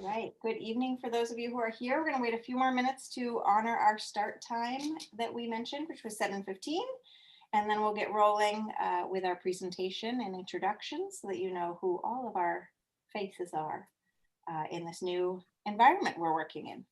right, good evening for those of you who are here. We're going to wait a few more minutes to honor our start time that we mentioned, which was 7:15. And then we'll get rolling with our presentation and introductions so that you know who all of our faces are in this new environment we're working in.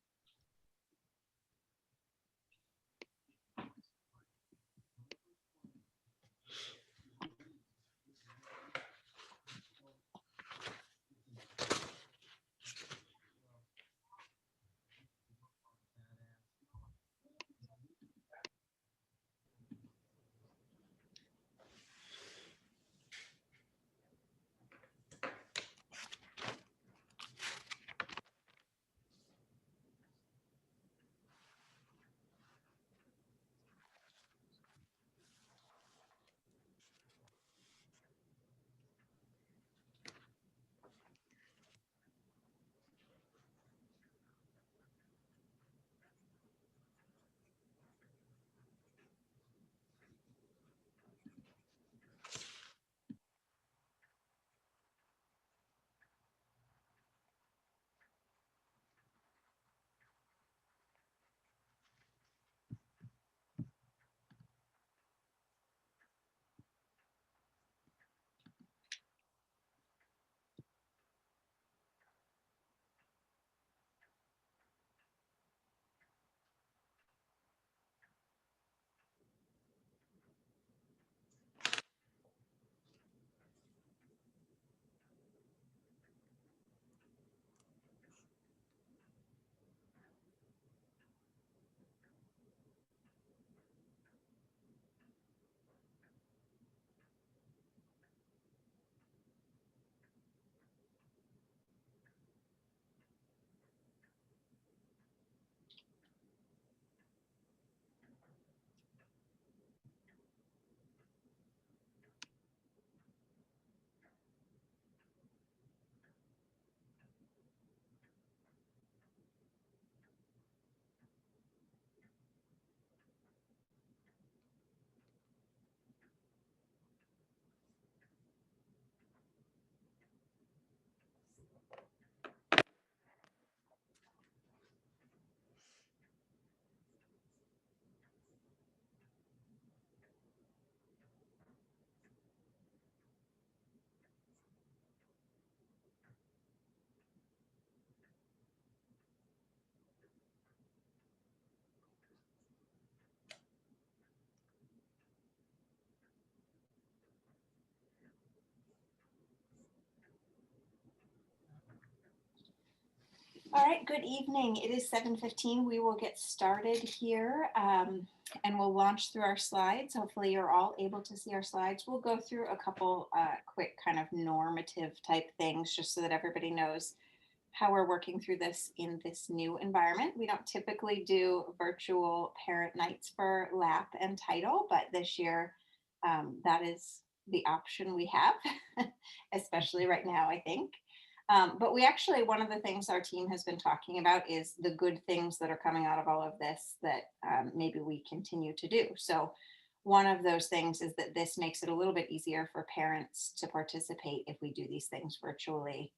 All right, good evening. It is 7:15. We will get started here and we'll launch through our slides. Hopefully you're all able to see our slides. We'll go through a couple quick kind of normative type things just so that everybody knows how we're working through this in this new environment. We don't typically do virtual parent nights for LAP and title, but this year that is the option we have, especially right now, I think. But we actually, one of the things our team has been talking about is the good things that are coming out of all of this that maybe we continue to do. So one of those things is that this makes it a little bit easier for parents to participate if we do these things virtually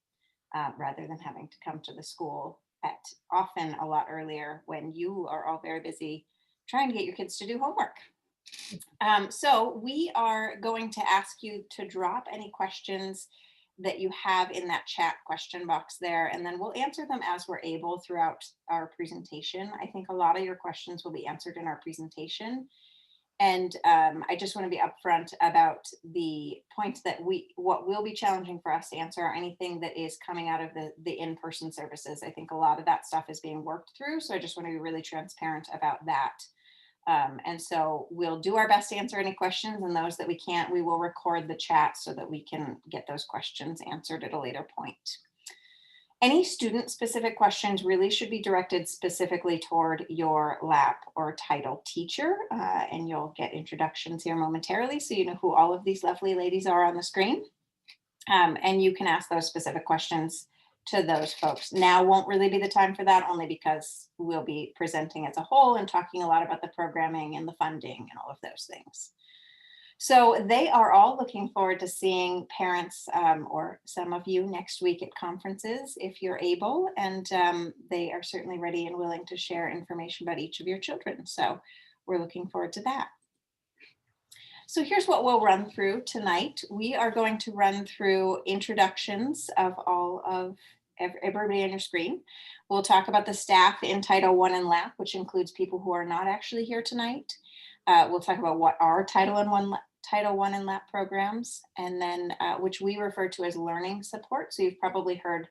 rather than having to come to the school at often a lot earlier when you are all very busy trying to get your kids to do homework. So we are going to ask you to drop any questions that you have in that chat question box there, and then we'll answer them as we're able throughout our presentation. I think a lot of your questions will be answered in our presentation. And I just want to be upfront about the point that what will be challenging for us to answer are anything that is coming out of the in-person services. I think a lot of that stuff is being worked through. So I just want to be really transparent about that. And so we'll do our best to answer any questions, and those that we can't, we will record the chat so that we can get those questions answered at a later point. Any student-specific questions really should be directed specifically toward your LAP or title teacher, and you'll get introductions here momentarily so you know who all of these lovely ladies are on the screen. And you can ask those specific questions to those folks. Now won't really be the time for that, only because we'll be presenting as a whole and talking a lot about the programming and the funding and all of those things. So they are all looking forward to seeing parents or some of you next week at conferences if you're able, and they are certainly ready and willing to share information about each of your children. So we're looking forward to that. So here's what we'll run through tonight. We are going to run through introductions of all of everybody on your screen. We'll talk about the staff in Title I and LAP, which includes people who are not actually here tonight. We'll talk about what are Title I and LAP programs, and then which we refer to as learning support. So you've probably heard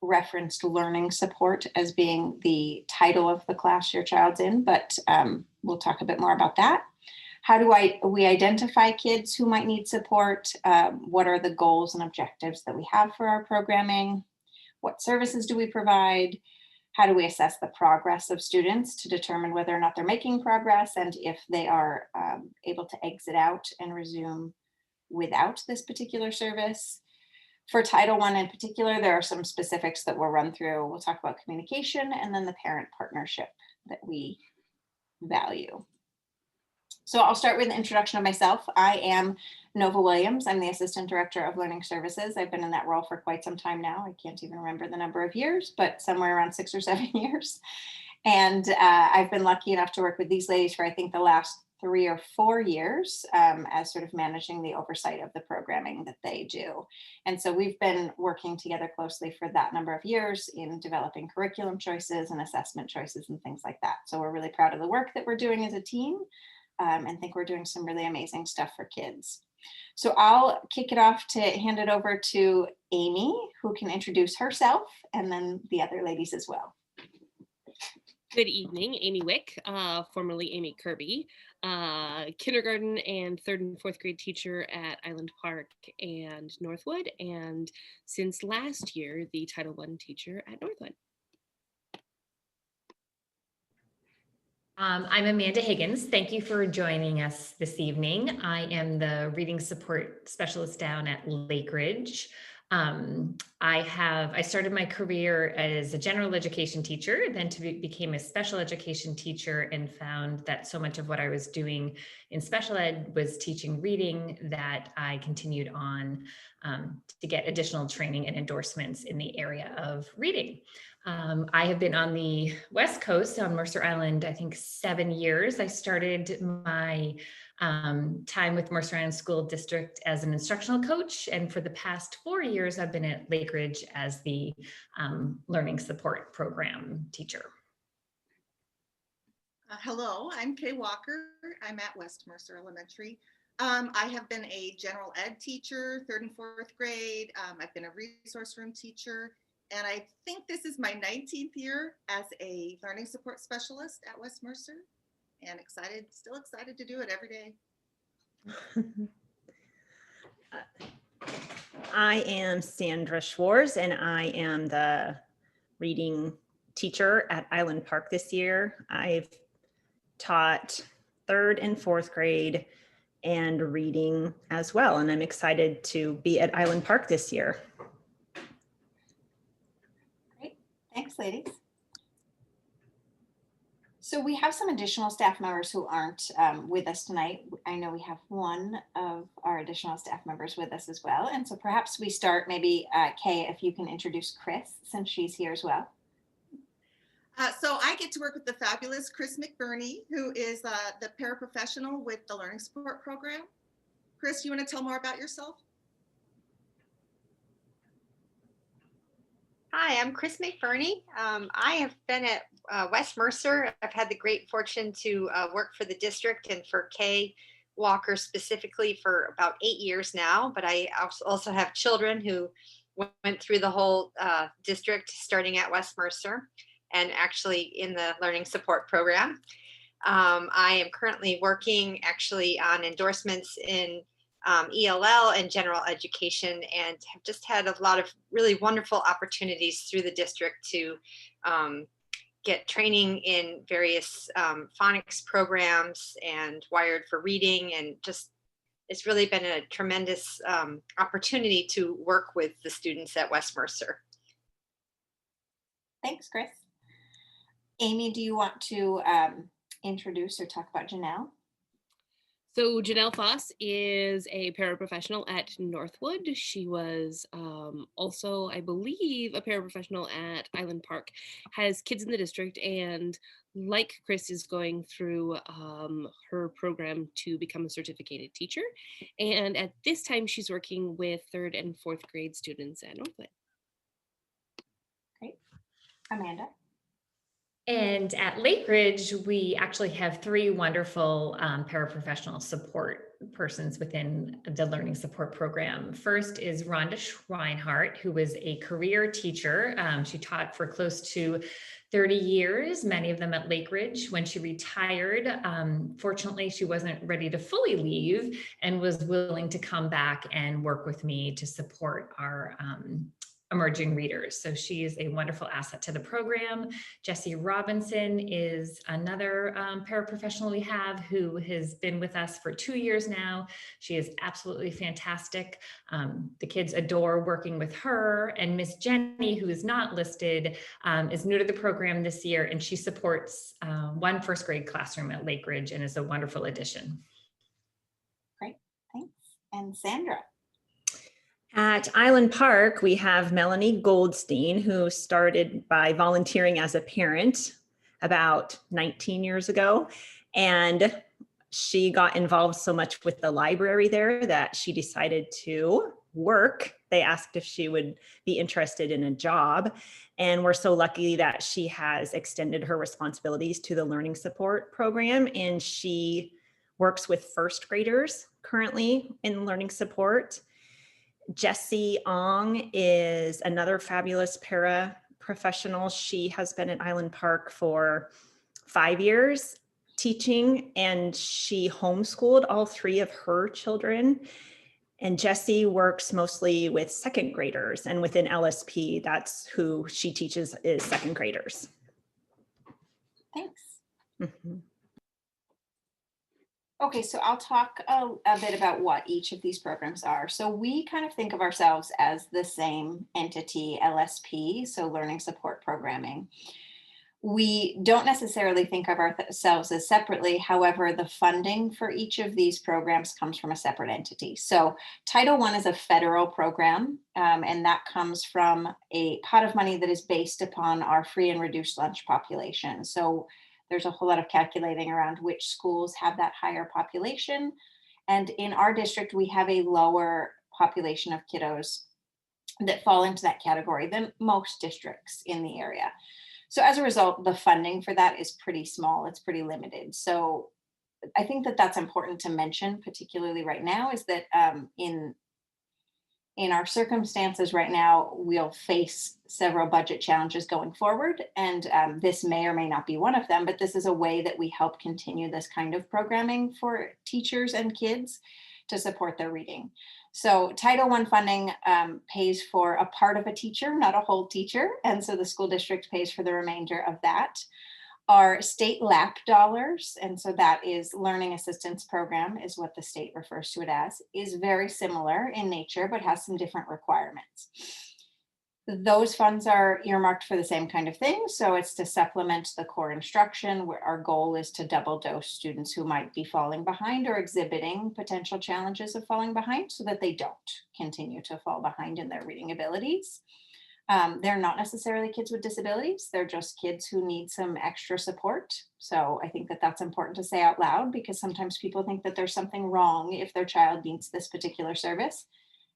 referenced learning support as being the title of the class your child's in, but we'll talk a bit more about that. How do we identify kids who might need support? What are the goals and objectives that we have for our programming? What services do we provide? How do we assess the progress of students to determine whether or not they're making progress and if they are able to exit out and resume without this particular service? For Title I in particular, there are some specifics that we'll run through. We'll talk about communication and then the parent partnership that we value. So I'll start with an introduction of myself. I am Nova Williams. I'm the Assistant Director of Learning Services. I've been in that role for quite some time now. I can't even remember the number of years, but somewhere around 6 or 7 years. And I've been lucky enough to work with these ladies for I think the last 3 or 4 years as sort of managing the oversight of the programming that they do. And so we've been working together closely for that number of years in developing curriculum choices and assessment choices and things like that. So we're really proud of the work that we're doing as a team. And think we're doing some really amazing stuff for kids. So I'll kick it off to hand it over to Amy, who can introduce herself, and then the other ladies as well. Good evening, Amy Wick, formerly Amy Kirby, kindergarten and 3rd and 4th grade teacher at Island Park and Northwood, and since last year, the Title I teacher at Northwood. I'm Amanda Higgins. Thank you for joining us this evening. I am the reading support specialist down at Lake Ridge. I started my career as a general education teacher, then became a special education teacher, and found that so much of what I was doing in special ed was teaching reading that I continued on to get additional training and endorsements in the area of reading. I have been on the West Coast on Mercer Island, I think 7 years. I started my time with Mercer Island School District as an instructional coach. And for the past 4 years, I've been at Lake Ridge as the learning support program teacher. Hello, I'm Kay Walker. I'm at West Mercer Elementary. I have been a general ed teacher, 3rd and 4th grade. I've been a resource room teacher. And I think this is my 19th year as a learning support specialist at West Mercer, and still excited to do it every day. I am Sandra Schwartz, and I am the reading teacher at Island Park this year. I've taught 3rd and 4th grade and reading as well, and I'm excited to be at Island Park this year. Thanks, ladies. So we have some additional staff members who aren't with us tonight. I know we have one of our additional staff members with us as well. And so perhaps we start maybe, Kay, if you can introduce Chris, since she's here as well. So I get to work with the fabulous Chris McBurney, who is the paraprofessional with the Learning Support Program. Chris, you want to tell more about yourself? Hi, I'm Chris McBurney. I have been at West Mercer. I've had the great fortune to work for the district and for Kay Walker specifically for about 8 years now, but I also have children who went through the whole district starting at West Mercer and actually in the learning support program. I am currently working actually on endorsements in ELL and general education, and have just had a lot of really wonderful opportunities through the district to get training in various phonics programs and Wired for Reading, and just it's really been a tremendous opportunity to work with the students at West Mercer. Thanks, Chris. Amy, do you want to introduce or talk about Janelle? So Janelle Foss is a paraprofessional at Northwood. She was also, I believe, a paraprofessional at Island Park, has kids in the district, and like Chris is going through her program to become a certificated teacher. And at this time, she's working with 3rd and 4th grade students at Northwood. Great. Amanda? And at Lake Ridge, we actually have 3 wonderful paraprofessional support persons within the learning support program. First is Rhonda Schweinhart, who was a career teacher. She taught for close to 30 years, many of them at Lake Ridge. When she retired, fortunately, she wasn't ready to fully leave and was willing to come back and work with me to support our emerging readers. So she is a wonderful asset to the program. Jessie Robinson is another paraprofessional we have who has been with us for 2 years now. She is absolutely fantastic. The kids adore working with her. And Miss Jenny, who is not listed, is new to the program this year, and she supports 1 first grade classroom at Lake Ridge and is a wonderful addition. Great, thanks. And Sandra? At Island Park, we have Melanie Goldstein, who started by volunteering as a parent about 19 years ago. And she got involved so much with the library there that she decided to work. They asked if she would be interested in a job. And we're so lucky that she has extended her responsibilities to the learning support program. And she works with first graders currently in learning support. Jessie Ong is another fabulous paraprofessional. She has been at Island Park for 5 years teaching, and she homeschooled all 3 of her children. And Jessie works mostly with second graders, and within LSP, that's who she teaches, is second graders. Thanks. Mhm. Okay, so I'll talk a bit about what each of these programs are. So we kind of think of ourselves as the same entity, LSP, so Learning Support Programming. We don't necessarily think of ourselves as separately. However, the funding for each of these programs comes from a separate entity. So Title I is a federal program, and that comes from a pot of money that is based upon our free and reduced lunch population. So there's a whole lot of calculating around which schools have that higher population. And in our district, we have a lower population of kiddos that fall into that category than most districts in the area. So as a result, the funding for that is pretty small. It's pretty limited. So I think that that's important to mention, particularly right now, is that in our circumstances right now, we'll face several budget challenges going forward. And this may or may not be one of them, but this is a way that we help continue this kind of programming for teachers and kids to support their reading. So Title I funding pays for a part of a teacher, not a whole teacher. And so the school district pays for the remainder of that. Our state LAP dollars, and so that is Learning Assistance Program is what the state refers to it as, is very similar in nature, but has some different requirements. Those funds are earmarked for the same kind of thing. So it's to supplement the core instruction, where our goal is to double dose students who might be falling behind or exhibiting potential challenges of falling behind so that they don't continue to fall behind in their reading abilities. They're not necessarily kids with disabilities. They're just kids who need some extra support. So I think that that's important to say out loud, because sometimes people think that there's something wrong if their child needs this particular service.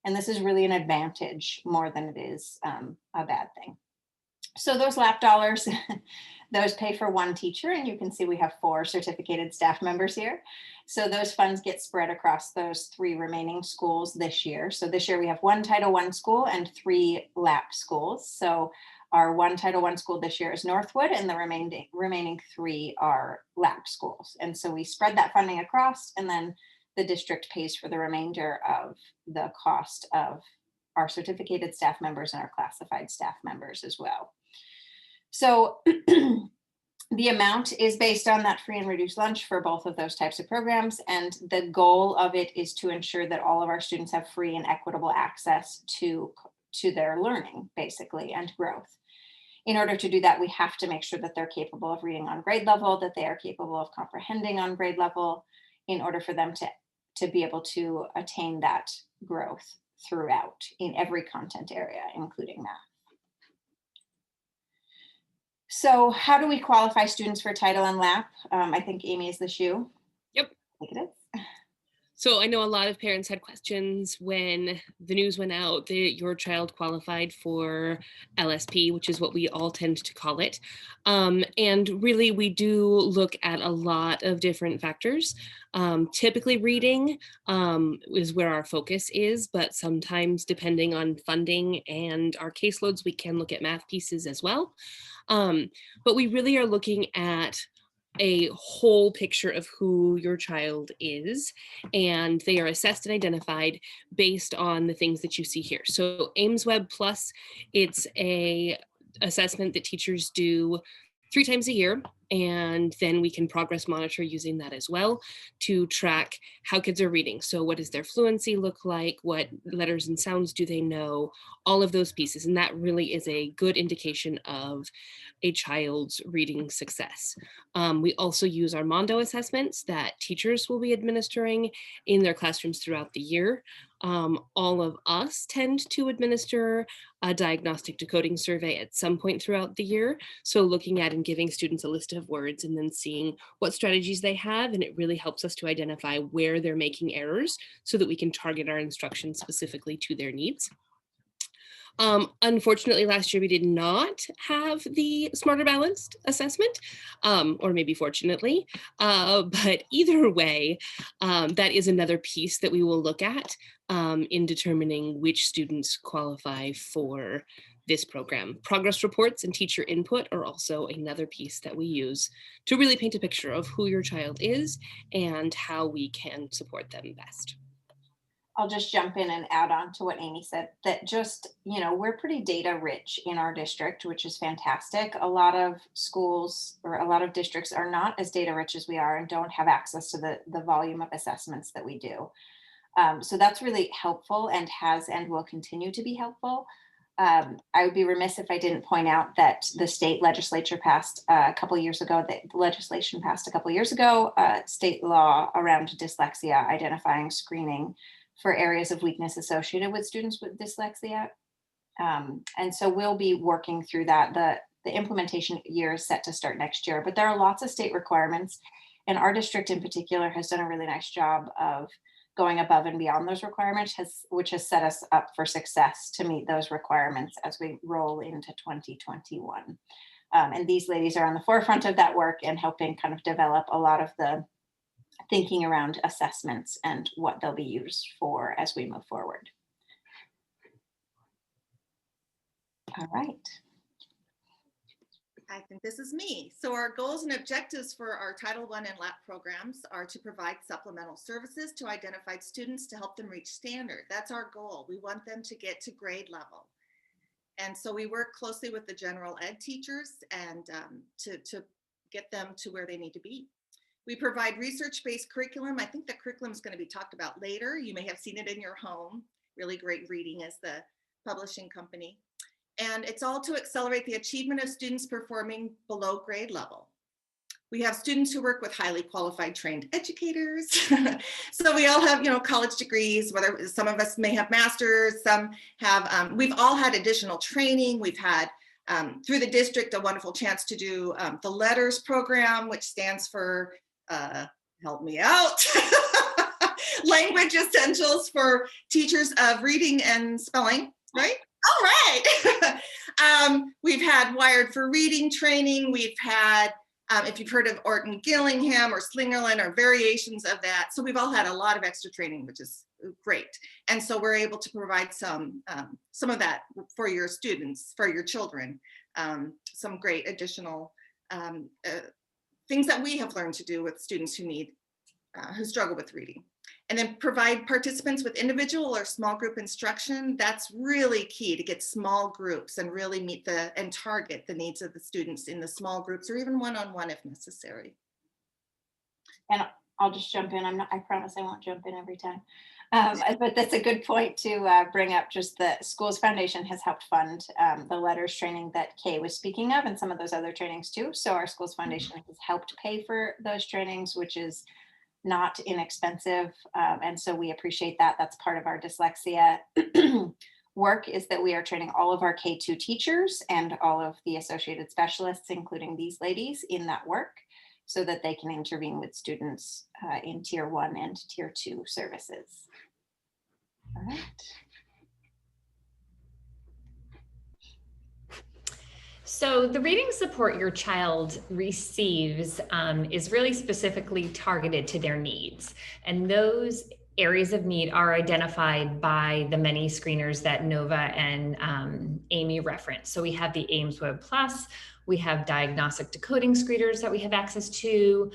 And this is really an advantage more than it is a bad thing. So those LAP dollars, those pay for 1 teacher, and you can see we have 4 certificated staff members here. So those funds get spread across those 3 remaining schools this year. So this year we have 1 Title I school and 3 LAP schools. So our 1 Title I school this year is Northwood, and the remaining 3 are LAP schools. And so we spread that funding across, and then the district pays for the remainder of the cost of our certificated staff members and our classified staff members as well. So the amount is based on that free and reduced lunch for both of those types of programs. And the goal of it is to ensure that all of our students have free and equitable access to their learning, basically, and growth. In order to do that, we have to make sure that they're capable of reading on grade level, that they are capable of comprehending on grade level. in order for them to be able to attain that growth throughout in every content area, including math. So how do we qualify students for title and LAP? I think Amy is the shoe. Yep. I think it is. So I know a lot of parents had questions when the news went out that your child qualified for LSP, which is what we all tend to call it. And really, we do look at a lot of different factors. Typically reading is where our focus is, but sometimes depending on funding and our caseloads, we can look at math pieces as well. But we really are looking at a whole picture of who your child is, and they are assessed and identified based on the things that you see here. So AIMSweb Plus, it's a assessment that teachers do 3 times a year, and then we can progress monitor using that as well to track how kids are reading. So what does their fluency look like? What letters and sounds do they know? All of those pieces, and that really is a good indication of a child's reading success. We also use our Mondo assessments that teachers will be administering in their classrooms throughout the year. All of us tend to administer a diagnostic decoding survey at some point throughout the year. So looking at and giving students a list of words and then seeing what strategies they have. And it really helps us to identify where they're making errors so that we can target our instruction specifically to their needs. Unfortunately, last year we did not have the Smarter Balanced assessment, or maybe fortunately, but either way, that is another piece that we will look at in determining which students qualify for this program. Progress reports and teacher input are also another piece that we use to really paint a picture of who your child is and how we can support them best. I'll just jump in and add on to what Amy said, that just, we're pretty data rich in our district, which is fantastic. A lot of schools or a lot of districts are not as data rich as we are and don't have access to the volume of assessments that we do. So that's really helpful and has and will continue to be helpful. I would be remiss if I didn't point out that the state legislature passed a couple of years ago, state law around dyslexia, identifying screening for areas of weakness associated with students with dyslexia. And so we'll be working through that. The implementation year is set to start next year, but there are lots of state requirements, and our district in particular has done a really nice job of going above and beyond those requirements, which has set us up for success to meet those requirements as we roll into 2021. And these ladies are on the forefront of that work and helping kind of develop a lot of the thinking around assessments and what they'll be used for as we move forward. All right. I think this is me. So our goals and objectives for our Title I and LAP programs are to provide supplemental services to identified students to help them reach standard. That's our goal. We want them to get to grade level. And so we work closely with the general ed teachers and to get them to where they need to be. We provide research-based curriculum. I think the curriculum is going to be talked about later. You may have seen it in your home. Really Great Reading is the publishing company. And it's all to accelerate the achievement of students performing below grade level. We have students who work with highly qualified trained educators. So we all have, college degrees, whether some of us may have masters, some have, we've all had additional training. We've had, through the district, a wonderful chance to do the LETTERS program, which stands for, help me out, Language Essentials for Teachers of Reading and Spelling, right? All right. We've had Wired for Reading training. We've had, if you've heard of Orton Gillingham or Slingerland or variations of that. So we've all had a lot of extra training, which is great. And so we're able to provide some of that for your students, for your children, some great additional things that we have learned to do with students who struggle with reading. And then provide participants with individual or small group instruction. That's really key, to get small groups and really meet and target the needs of the students in the small groups, or even one-on-one if necessary. And I'll just jump in. I promise I won't jump in every time. But that's a good point to bring up. Just the Schools Foundation has helped fund the LETTERS training that Kay was speaking of, and some of those other trainings too. So our Schools Foundation has helped pay for those trainings, which is not inexpensive. And so we appreciate that. That's part of our dyslexia work, is that we are training all of our K2 teachers and all of the associated specialists, including these ladies, in that work so that they can intervene with students in Tier 1 and Tier 2 services. All right. So the reading support your child receives is really specifically targeted to their needs. And those areas of need are identified by the many screeners that Nova and Amy referenced. So we have the Ames Web Plus, we have diagnostic decoding screeners that we have access to.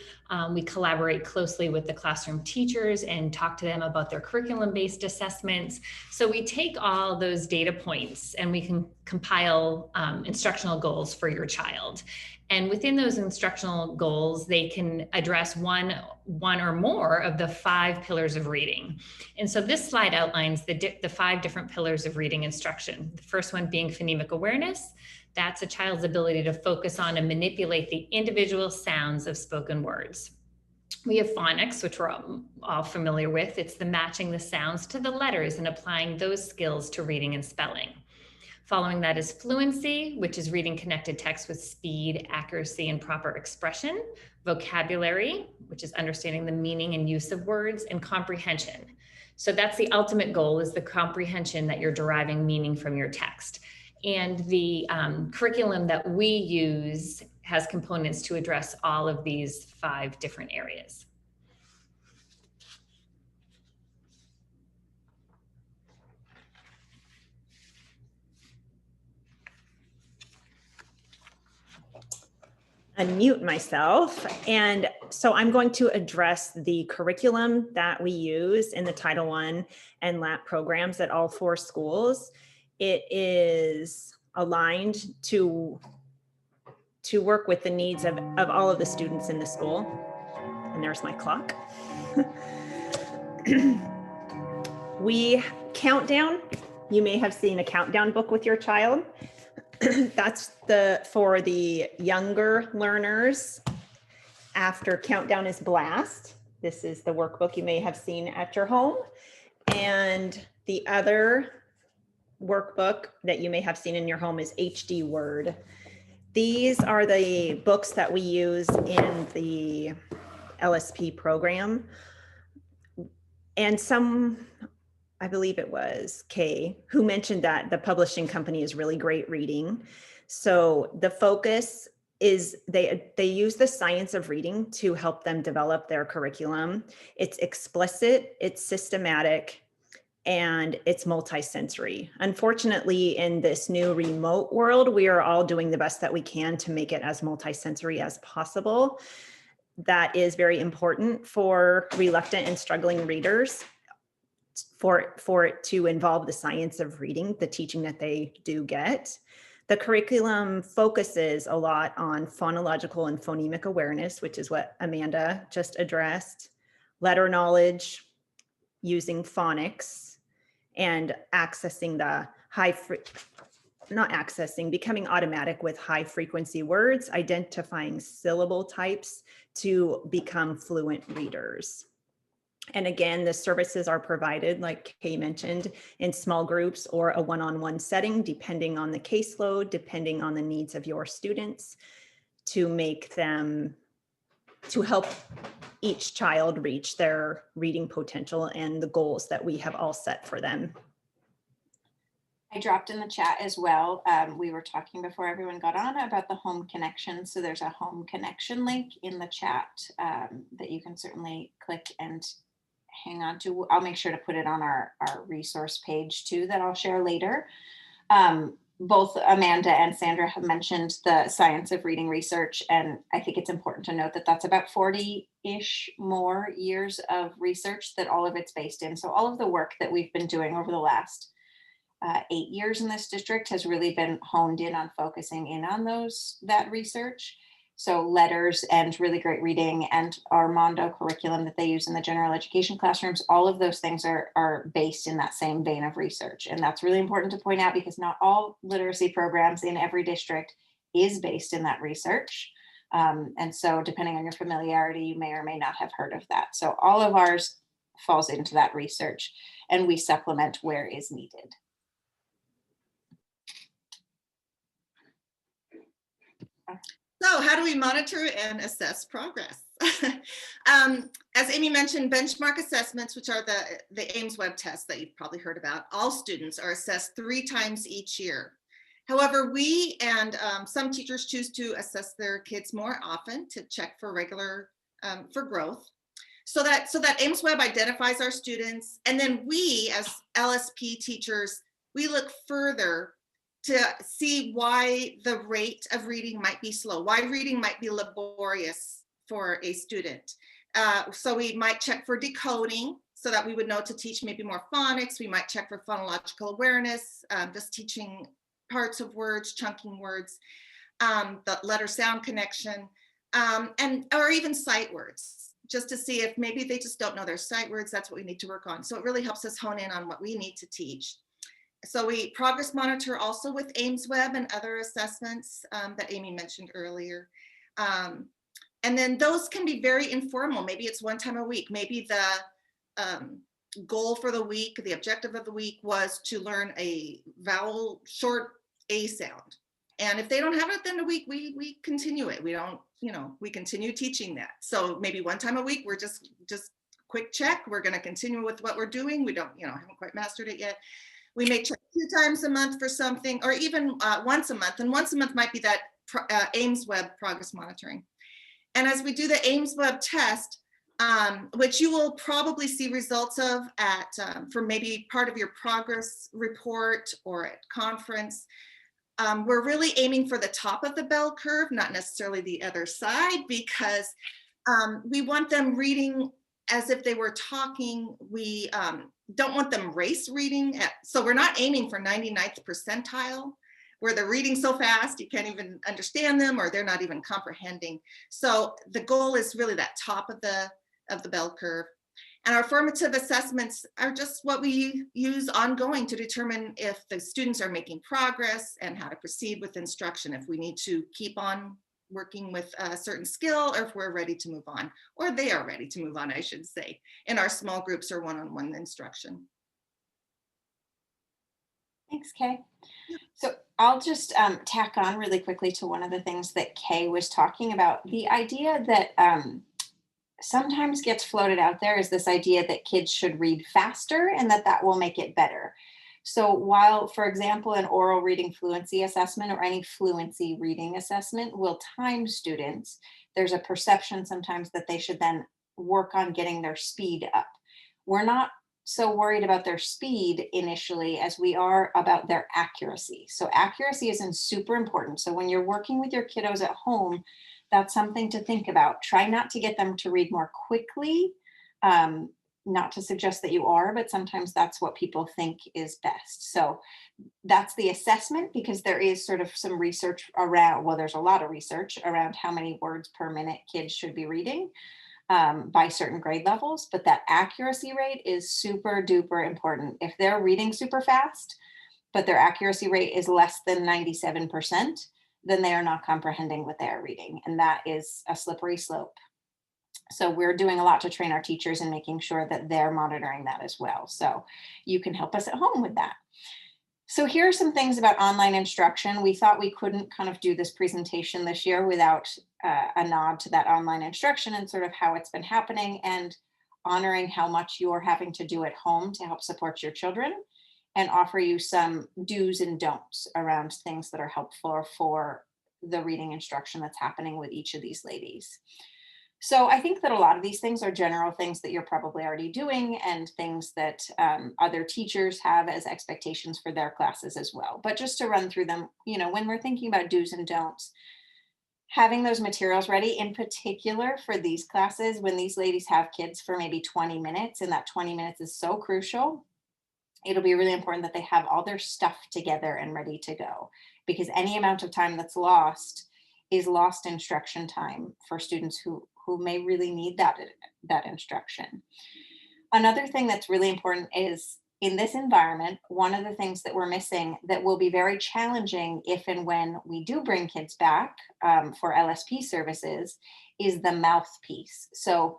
We collaborate closely with the classroom teachers and talk to them about their curriculum-based assessments. So we take all those data points and we can compile instructional goals for your child. And within those instructional goals, they can address one or more of the 5 pillars of reading. And so this slide outlines the 5 different pillars of reading instruction. The first one being phonemic awareness. That's a child's ability to focus on and manipulate the individual sounds of spoken words. We have phonics, which we're all familiar with. It's the matching the sounds to the letters and applying those skills to reading and spelling. Following that is fluency, which is reading connected text with speed, accuracy, and proper expression. Vocabulary, which is understanding the meaning and use of words, and comprehension. So that's the ultimate goal, is the comprehension that you're deriving meaning from your text. And the curriculum that we use has components to address all of these 5 different areas. Unmute myself. And so I'm going to address the curriculum that we use in the Title I and LAP programs at all 4 schools. It is aligned to work with the needs of all of the students in the school. And there's my clock. We countdown. You may have seen a countdown book with your child. That's for the younger learners. After countdown is blast. This is the workbook you may have seen at your home. And the other workbook that you may have seen in your home is HD Word. These are the books that we use in the LSP program. And I believe it was Kay, who mentioned that the publishing company is really great reading. So the focus is they use the science of reading to help them develop their curriculum. It's explicit, it's systematic, and it's multisensory. Unfortunately, in this new remote world, we are all doing the best that we can to make it as multisensory as possible. That is very important for reluctant and struggling readers, for it to involve the science of reading, the teaching that they do get. The curriculum focuses a lot on phonological and phonemic awareness, which is what Amanda just addressed, letter knowledge, using phonics, and accessing the becoming automatic with high frequency words, identifying syllable types to become fluent readers. And again, the services are provided, like Kay mentioned, in small groups or a one-on-one setting, depending on the caseload, depending on the needs of your students, to help each child reach their reading potential and the goals that we have all set for them. I dropped in the chat as well. We were talking before everyone got on about the home connection. So there's a home connection link in the chat that you can certainly click and hang on to. I'll make sure to put it on our resource page too, that I'll share later. Both Amanda and Sandra have mentioned the science of reading research, and I think it's important to note that that's about 40-ish more years of research that all of it's based in. So all of the work that we've been doing over the last 8 years in this district has really been honed in on focusing in on that research. So letters and really great reading and our Mondo curriculum that they use in the general education classrooms, all of those things are based in that same vein of research. And that's really important to point out because not all literacy programs in every district is based in that research. And so depending on your familiarity, you may or may not have heard of that. So all of ours falls into that research, and we supplement where is needed. So how do we monitor and assess progress? As Amy mentioned, benchmark assessments, which are the Ames web tests that you've probably heard about, all students are assessed 3 times each year. However, we and some teachers choose to assess their kids more often to check for for growth. So that Ames Web identifies our students, and then we as LSP teachers, we look further to see why the rate of reading might be slow, why reading might be laborious for a student. So we might check for decoding so that we would know to teach maybe more phonics. We might check for phonological awareness, just teaching parts of words, chunking words, the letter sound connection, or even sight words, just to see if maybe they just don't know their sight words. That's what we need to work on. So it really helps us hone in on what we need to teach. So we progress monitor also with Ames Web and other assessments that Amy mentioned earlier. And then those can be very informal. Maybe it's 1 time a week. Maybe the goal for the week, the objective of the week was to learn a vowel short A sound. And if they don't have it at the end of the week, we continue it. We don't, we continue teaching that. So maybe 1 time a week, we're just quick check. We're going to continue with what we're doing. We don't, haven't quite mastered it yet. We may check 2 times a month for something, or even once a month. And once a month might be that Ames Web progress monitoring. And as we do the Ames Web test, which you will probably see results of for maybe part of your progress report or at conference, we're really aiming for the top of the bell curve, not necessarily the other side, because we want them reading as if they were talking. We don't want them race reading. So we're not aiming for 99th percentile, where they're reading so fast you can't even understand them, or they're not even comprehending. So the goal is really that top of the bell curve. And our formative assessments are just what we use ongoing to determine if the students are making progress and how to proceed with instruction, if we need to keep on working with a certain skill, or if we're ready to move on, or they are ready to move on, I should say, in our small groups or one-on-one instruction. Thanks, Kay. So I'll just tack on really quickly to one of the things that Kay was talking about. The idea that sometimes gets floated out there is this idea that kids should read faster and that will make it better. So while, for example, an oral reading fluency assessment or any fluency reading assessment will time students, there's a perception sometimes that they should then work on getting their speed up. We're not so worried about their speed initially as we are about their accuracy. So accuracy is super important. So when you're working with your kiddos at home, that's something to think about. Try not to get them to read more quickly. Not to suggest that you are, but sometimes that's what people think is best. So that's the assessment, because there is sort of some research around, well, there's a lot of research around how many words per minute kids should be reading by certain grade levels, but that accuracy rate is super duper important. If they're reading super fast, but their accuracy rate is less than 97%, then they are not comprehending what they are reading. And that is a slippery slope. So we're doing a lot to train our teachers and making sure that they're monitoring that as well. So you can help us at home with that. So here are some things about online instruction. We thought we couldn't kind of do this presentation this year without a nod to that online instruction and sort of how it's been happening, and honoring how much you're having to do at home to help support your children, and offer you some do's and don'ts around things that are helpful for the reading instruction that's happening with each of these ladies. So I think that a lot of these things are general things that you're probably already doing, and things that other teachers have as expectations for their classes as well. But just to run through them, when we're thinking about do's and don'ts, having those materials ready, in particular for these classes, when these ladies have kids for maybe 20 minutes, and that 20 minutes is so crucial, it'll be really important that they have all their stuff together and ready to go, because any amount of time that's lost is lost instruction time for students who may really need that instruction. Another thing that's really important is in this environment, one of the things that we're missing that will be very challenging if and when we do bring kids back for LSP services is the mouthpiece. So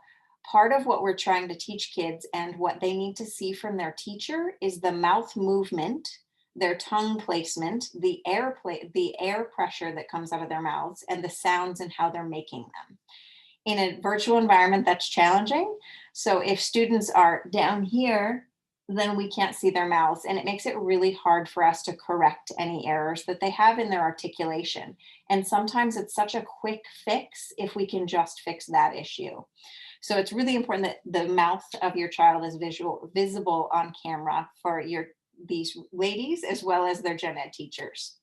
part of what we're trying to teach kids and what they need to see from their teacher is the mouth movement, their tongue placement, the air pressure that comes out of their mouths, and the sounds and how they're making them. In a virtual environment, that's challenging. So if students are down here, then we can't see their mouths, and it makes it really hard for us to correct any errors that they have in their articulation. And sometimes it's such a quick fix if we can just fix that issue. So it's really important that the mouth of your child is visible on camera for these ladies as well as their gen ed teachers.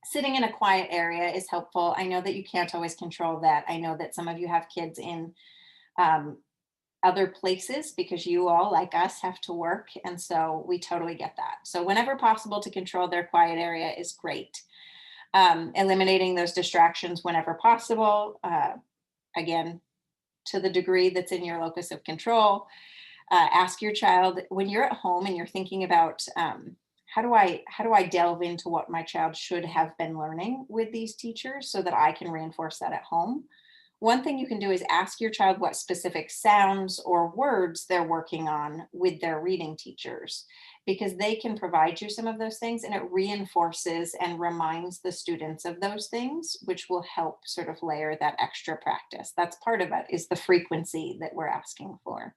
Sitting in a quiet area is helpful. I know that you can't always control that. I know that some of you have kids in other places because you all, like us, have to work. And so we totally get that. So whenever possible to control their quiet area is great. Eliminating those distractions whenever possible. Again, to the degree that's in your locus of control. Ask your child when you're at home and you're thinking about how do I delve into what my child should have been learning with these teachers so that I can reinforce that at home. One thing you can do is ask your child what specific sounds or words they're working on with their reading teachers, because they can provide you some of those things and it reinforces and reminds the students of those things, which will help sort of layer that extra practice. That's part of it, is the frequency that we're asking for.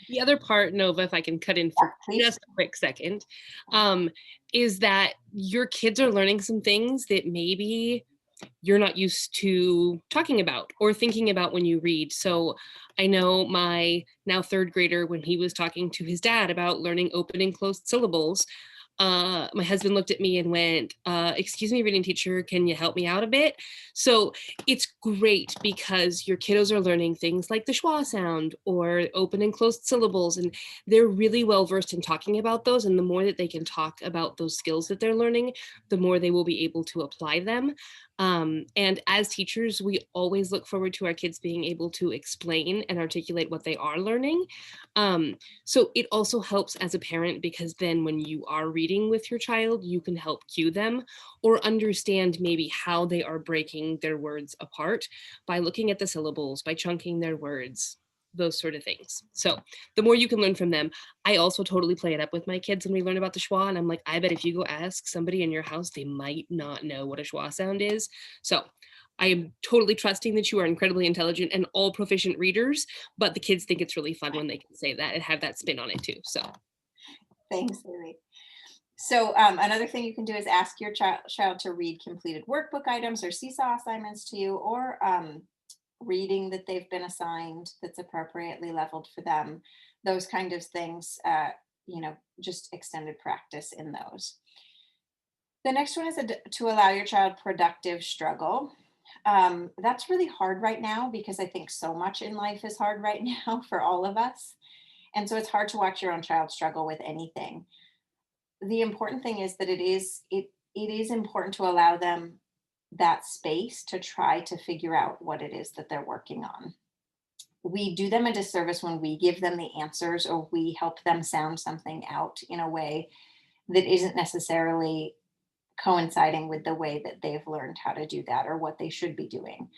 The other part, Nova, if I can cut in for just a quick second, is that your kids are learning some things that maybe you're not used to talking about or thinking about when you read. So I know my now third grader, when he was talking to his dad about learning open and closed syllables, my husband looked at me and went, excuse me, reading teacher, can you help me out a bit? So it's great because your kiddos are learning things like the schwa sound or open and closed syllables, and they're really well versed in talking about those. And the more that they can talk about those skills that they're learning, the more they will be able to apply them. And as teachers, we always look forward to our kids being able to explain and articulate what they are learning. So it also helps as a parent, because then when you are reading with your child, you can help cue them or understand maybe how they are breaking their words apart by looking at the syllables, by chunking their words, those sort of things. So the more you can learn from them. I also totally play it up with my kids when we learn about the schwa, and I'm like, I bet if you go ask somebody in your house, they might not know what a schwa sound is. So I am totally trusting that you are incredibly intelligent and all proficient readers, but the kids think it's really fun when they can say that and have that spin on it too. So thanks, Lily. So another thing you can do is ask your child to read completed workbook items or seesaw assignments to you, or reading that they've been assigned that's appropriately leveled for them. Those kind of things, just extended practice in those. The next one is to allow your child productive struggle. That's really hard right now because I think so much in life is hard right now for all of us. And so it's hard to watch your own child struggle with anything. The important thing is that it is important to allow them that space to try to figure out what it is that they're working on. We do them a disservice when we give them the answers or we help them sound something out in a way that isn't necessarily coinciding with the way that they've learned how to do that or what they should be doing.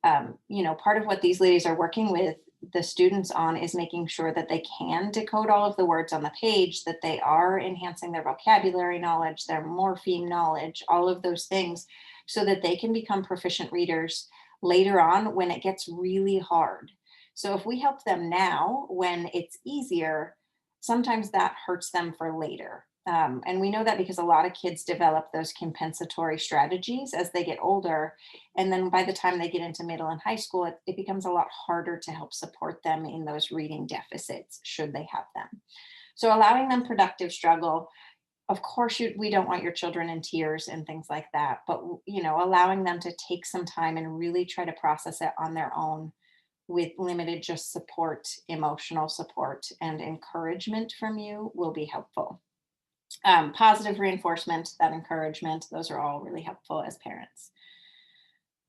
Part of what these ladies are working with the students on is making sure that they can decode all of the words on the page, that they are enhancing their vocabulary knowledge, their morpheme knowledge, all of those things, so that they can become proficient readers later on when it gets really hard. So if we help them now when it's easier, sometimes that hurts them for later. And we know that because a lot of kids develop those compensatory strategies as they get older. And then by the time they get into middle and high school, it becomes a lot harder to help support them in those reading deficits, should they have them. So allowing them productive struggle. Of course, we don't want your children in tears and things like that, but allowing them to take some time and really try to process it on their own with limited just support, emotional support, and encouragement from you will be helpful. Positive reinforcement, that encouragement, those are all really helpful as parents.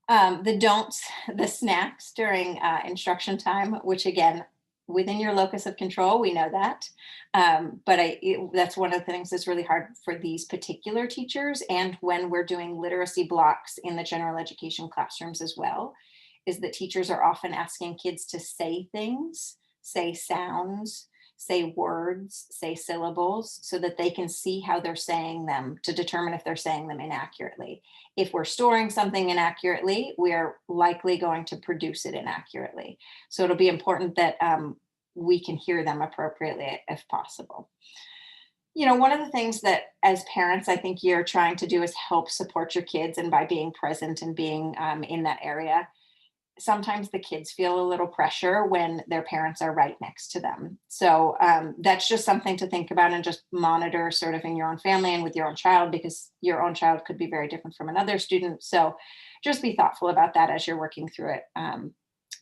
The don'ts, the snacks during instruction time, which again, within your locus of control. We know that. But that's one of the things that's really hard for these particular teachers. And when we're doing literacy blocks in the general education classrooms as well, is that teachers are often asking kids to say things, say sounds, say words, say syllables, so that they can see how they're saying them to determine if they're saying them inaccurately. If we're storing something inaccurately, we're likely going to produce it inaccurately. So it'll be important that we can hear them appropriately if possible. One of the things that as parents, I think you're trying to do is help support your kids. And by being present and being in that area, sometimes the kids feel a little pressure when their parents are right next to them. So that's just something to think about and just monitor sort of in your own family and with your own child, because your own child could be very different from another student. So just be thoughtful about that as you're working through it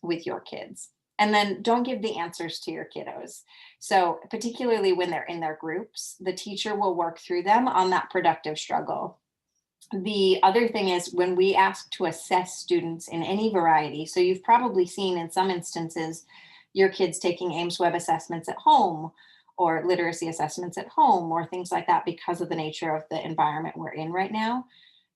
with your kids. And then don't give the answers to your kiddos. So particularly when they're in their groups, the teacher will work through them on that productive struggle. The other thing is when we ask to assess students in any variety, so you've probably seen in some instances your kids taking Ames Web assessments at home or literacy assessments at home or things like that because of the nature of the environment we're in right now.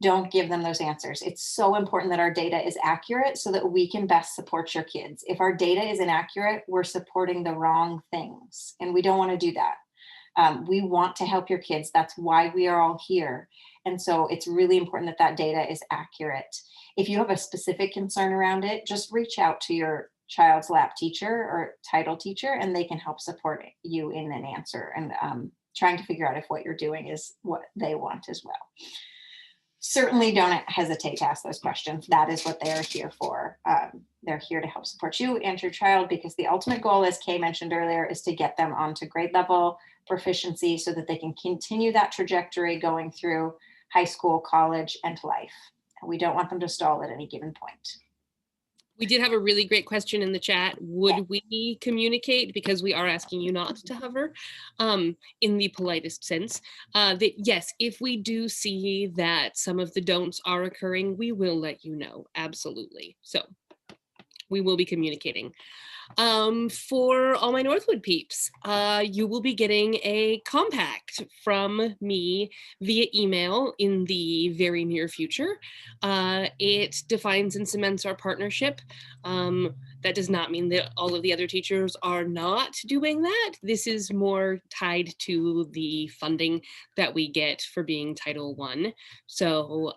Don't give them those answers. It's so important that our data is accurate so that we can best support your kids. If our data is inaccurate, we're supporting the wrong things, and we don't want to do that. We want to help your kids. That's why we are all here. And so it's really important that that data is accurate. If you have a specific concern around it, just reach out to your child's lab teacher or title teacher, and they can help support you in an answer and trying to figure out if what you're doing is what they want as well. Certainly don't hesitate to ask those questions. That is what they are here for. They're here to help support you and your child, because the ultimate goal, as Kay mentioned earlier, is to get them onto grade level proficiency so that they can continue that trajectory going through high school, college, and life. And we don't want them to stall at any given point. We did have a really great question in the chat. Would we communicate, because we are asking you not to hover, in the politest sense, that yes, if we do see that some of the don'ts are occurring, we will let you know, absolutely. So we will be communicating. For all my Northwood peeps, you will be getting a compact from me via email in the very near future. It defines and cements our partnership. That does not mean that all of the other teachers are not doing that. This is more tied to the funding that we get for being Title I. So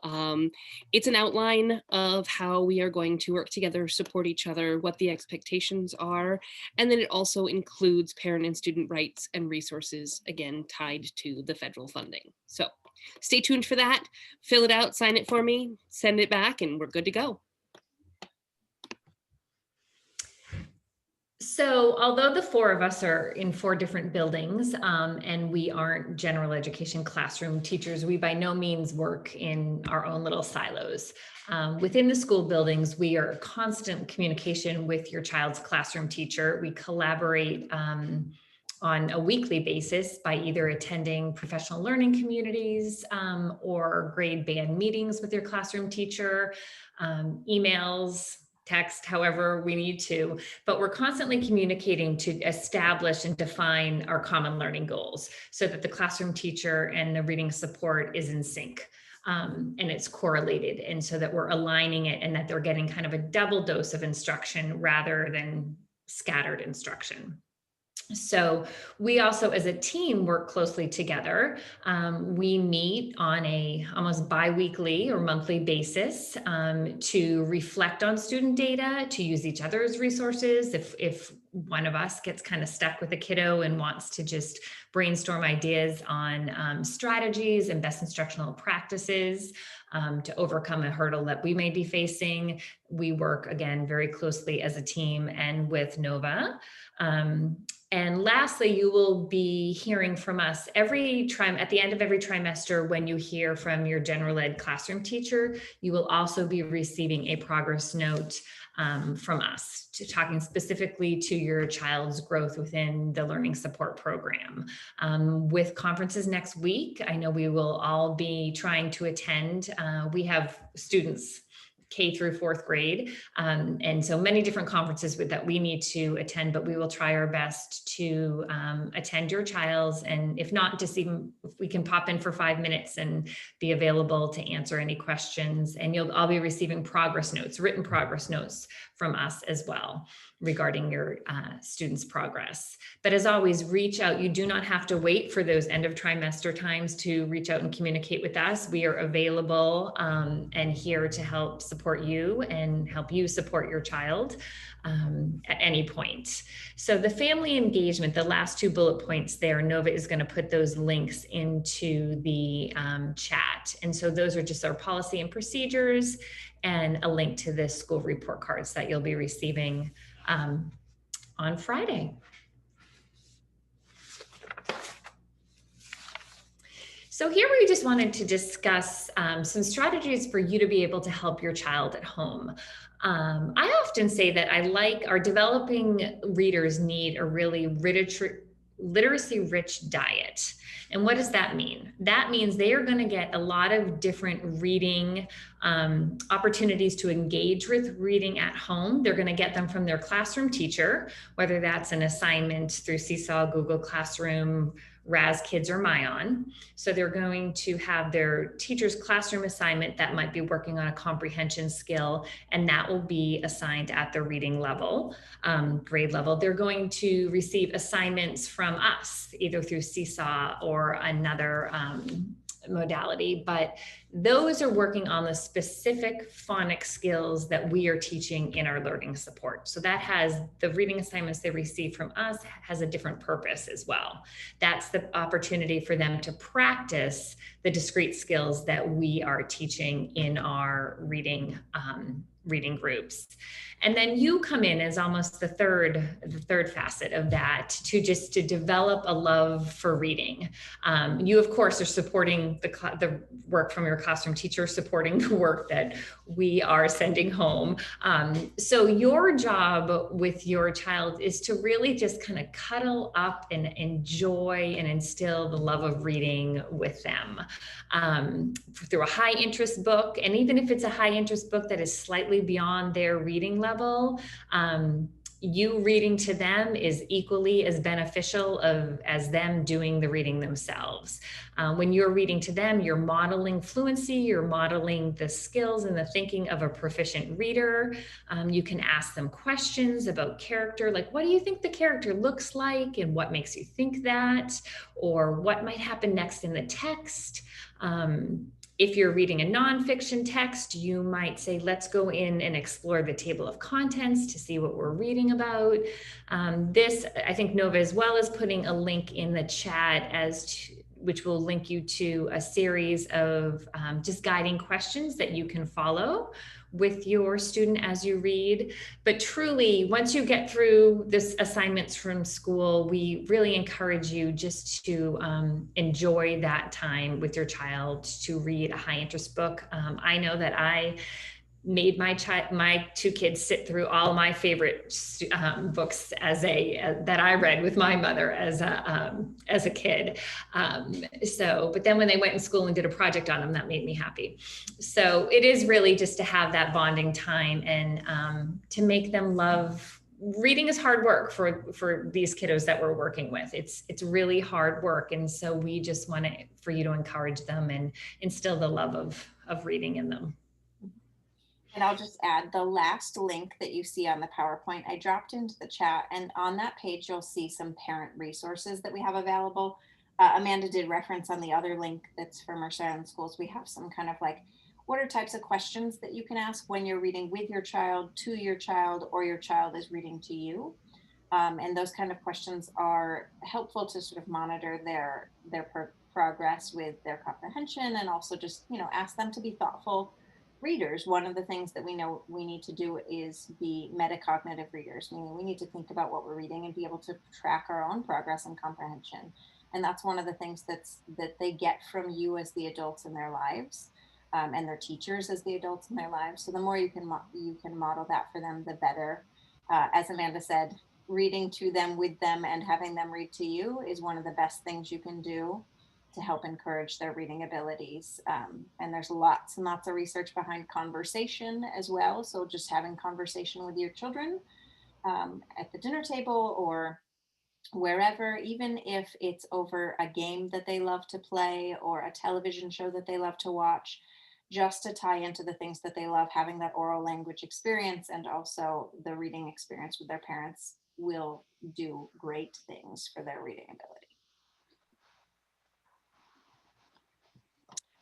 it's an outline of how we are going to work together, support each other, what the expectations are, and then it also includes parent and student rights and resources, again, tied to the federal funding. So stay tuned for that, fill it out, sign it for me, send it back, and we're good to go. So although the four of us are in 4 different buildings and we aren't general education classroom teachers, we by no means work in our own little silos. Within the school buildings, we are in constant communication with your child's classroom teacher. We collaborate on a weekly basis by either attending professional learning communities or grade band meetings with your classroom teacher, emails, text, however we need to, but we're constantly communicating to establish and define our common learning goals so that the classroom teacher and the reading support is in sync and it's correlated, and so that we're aligning it and that they're getting kind of a double dose of instruction rather than scattered instruction. So we also as a team work closely together. We meet on a almost bi-weekly or monthly basis to reflect on student data, to use each other's resources. If one of us gets kind of stuck with a kiddo and wants to just brainstorm ideas on strategies and best instructional practices to overcome a hurdle that we may be facing, we work again very closely as a team and with Nova. And lastly, you will be hearing from us at the end of every trimester. When you hear from your general ed classroom teacher, you will also be receiving a progress note from us, talking specifically to your child's growth within the learning support program. With conferences next week, I know we will all be trying to attend. We have students K through 4th grade. And so many different conferences that we need to attend, but we will try our best to attend your child's. And if not, just even if we can pop in for 5 minutes and be available to answer any questions. And I'll be receiving progress notes, written progress notes from us as well regarding your students' progress. But as always, reach out. You do not have to wait for those end of trimester times to reach out and communicate with us. We are available and here to help support you and help you support your child at any point. So the family engagement, the last 2 bullet points there, Nova is going to put those links into the chat. And so those are just our policy and procedures and a link to the school report cards that you'll be receiving on Friday. So here we just wanted to discuss some strategies for you to be able to help your child at home. I often say that our developing readers need a really literacy-rich diet. And what does that mean? That means they are going to get a lot of different reading opportunities to engage with reading at home. They're going to get them from their classroom teacher, whether that's an assignment through Seesaw, Google Classroom, Raz Kids, or Myon. So they're going to have their teacher's classroom assignment that might be working on a comprehension skill, and that will be assigned at the reading level, grade level. They're going to receive assignments from us, either through Seesaw or another modality, but those are working on the specific phonics skills that we are teaching in our learning support. So that has the reading assignments they receive from us has a different purpose as well. That's the opportunity for them to practice the discrete skills that we are teaching in our reading groups. And then you come in as almost the third facet of that, to develop a love for reading. You of course are supporting the work from your classroom teacher, supporting the work that we are sending home. So your job with your child is to really just kind of cuddle up and enjoy and instill the love of reading with them through a high interest book. And even if it's a high interest book that is slightly beyond their reading level, you reading to them is equally as beneficial as them doing the reading themselves. When you're reading to them, you're modeling fluency, you're modeling the skills and the thinking of a proficient reader. You can ask them questions about character, like, what do you think the character looks like and what makes you think that? Or what might happen next in the text? If you're reading a nonfiction text, you might say, let's go in and explore the table of contents to see what we're reading about. I think Nova as well is putting a link in the chat which will link you to a series of just guiding questions that you can follow with your student as you read. But truly, once you get through this assignments from school, we really encourage you just to enjoy that time with your child to read a high interest book. I know that I made my 2 kids sit through all my favorite books that I read with my mother as a kid. But then when they went in school and did a project on them, that made me happy. So it is really just to have that bonding time and to make them love. Reading is hard work for these kiddos that we're working with. It's really hard work. And so we just want for you to encourage them and instill the love of reading in them. And I'll just add the last link that you see on the PowerPoint, I dropped into the chat, and on that page, you'll see some parent resources that we have available. Amanda did reference on the other link that's for Mercer Island Schools. We have some kind of like, what are types of questions that you can ask when you're reading with your child, to your child, or your child is reading to you. And those kind of questions are helpful to sort of monitor their progress with their comprehension, and also just, ask them to be thoughtful readers. One of the things that we know we need to do is be metacognitive readers, meaning we need to think about what we're reading and be able to track our own progress and comprehension. And that's one of the things that they get from you as the adults in their lives, and their teachers as the adults in their lives. So the more you can model that for them, the better. As Amanda said, reading to them, with them, and having them read to you is one of the best things you can do to help encourage their reading abilities. And there's lots and lots of research behind conversation as well. So just having conversation with your children at the dinner table or wherever, even if it's over a game that they love to play or a television show that they love to watch, just to tie into the things that they love, having that oral language experience and also the reading experience with their parents will do great things for their reading ability.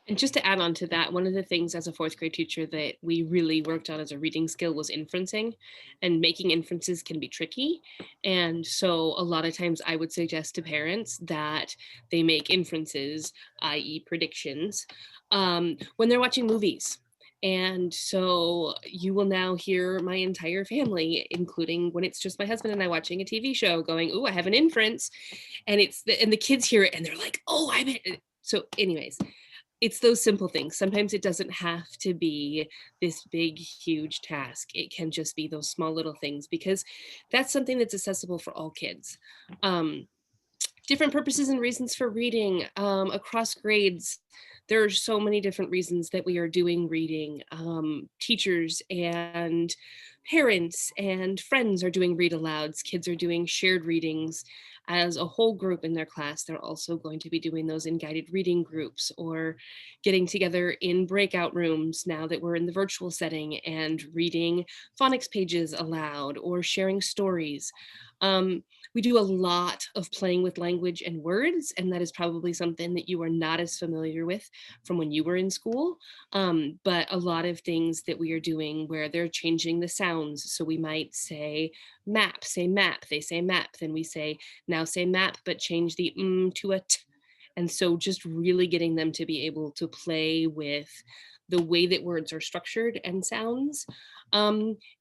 And just to add on to that, one of the things as a fourth grade teacher that we really worked on as a reading skill was inferencing, and making inferences can be tricky. And so a lot of times I would suggest to parents that they make inferences, i.e. predictions, when they're watching movies. And so you will now hear my entire family, including when it's just my husband and I watching a TV show, going, "Oh, I have an inference," and the kids hear it and they're like, "Oh, I'm it." So, anyways, it's those simple things. Sometimes it doesn't have to be this big, huge task. It can just be those small little things, because that's something that's accessible for all kids. Different purposes and reasons for reading across grades. There are so many different reasons that we are doing reading. Teachers and parents and friends are doing read alouds. Kids are doing shared readings as a whole group in their class. They're also going to be doing those in guided reading groups or getting together in breakout rooms now that we're in the virtual setting and reading phonics pages aloud or sharing stories. We do a lot of playing with language and words, and that is probably something that you are not as familiar with from when you were in school. But a lot of things that we are doing where they're changing the sounds. So we might say map, they say map, then we say, now say map, but change the to a t. And so just really getting them to be able to play with the way that words are structured and sounds.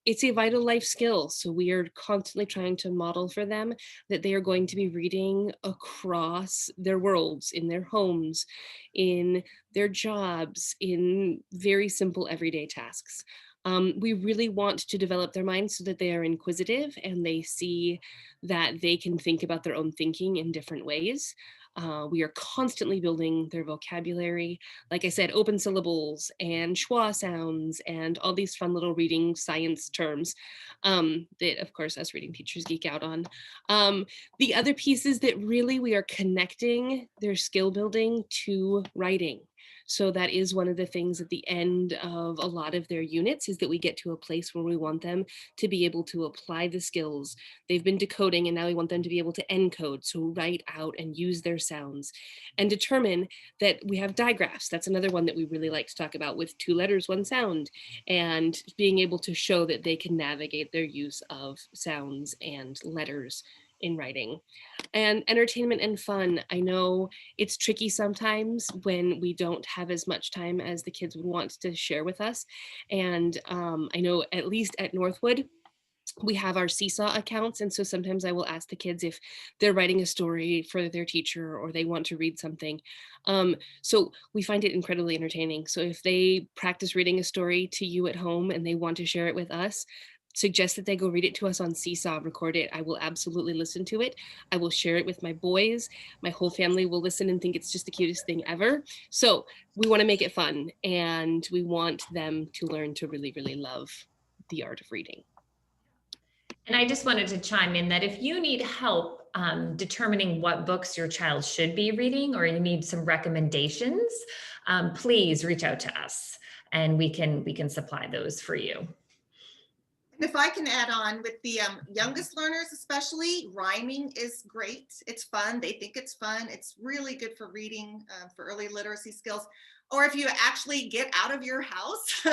It's a vital life skill. So we are constantly trying to model for them that they are going to be reading across their worlds, in their homes, in their jobs, in very simple everyday tasks. We really want to develop their minds so that they are inquisitive and they see that they can think about their own thinking in different ways. We are constantly building their vocabulary. Like I said, open syllables and schwa sounds and all these fun little reading science terms that, of course, us reading teachers geek out on. The other piece is that really we are connecting their skill building to writing. So that is one of the things at the end of a lot of their units, is that we get to a place where we want them to be able to apply the skills. They've been decoding and now we want them to be able to encode, so write out and use their sounds, and determine that we have digraphs. That's another one that we really like to talk about, with 2 letters, 1 sound, and being able to show that they can navigate their use of sounds and letters in writing. And entertainment and fun. I know it's tricky sometimes when we don't have as much time as the kids would want to share with us. And I know at least at Northwood, we have our Seesaw accounts. And so sometimes I will ask the kids if they're writing a story for their teacher or they want to read something. So we find it incredibly entertaining. So if they practice reading a story to you at home and they want to share it with us, suggest that they go read it to us on Seesaw, record it. I will absolutely listen to it. I will share it with my boys. My whole family will listen and think it's just the cutest thing ever. So we want to make it fun, and we want them to learn to really, really love the art of reading. And I just wanted to chime in that if you need help determining what books your child should be reading, or you need some recommendations, please reach out to us and we can supply those for you. If I can add on, with the youngest learners especially, rhyming is great. It's fun. They think it's fun. It's really good for reading, for early literacy skills. Or if you actually get out of your house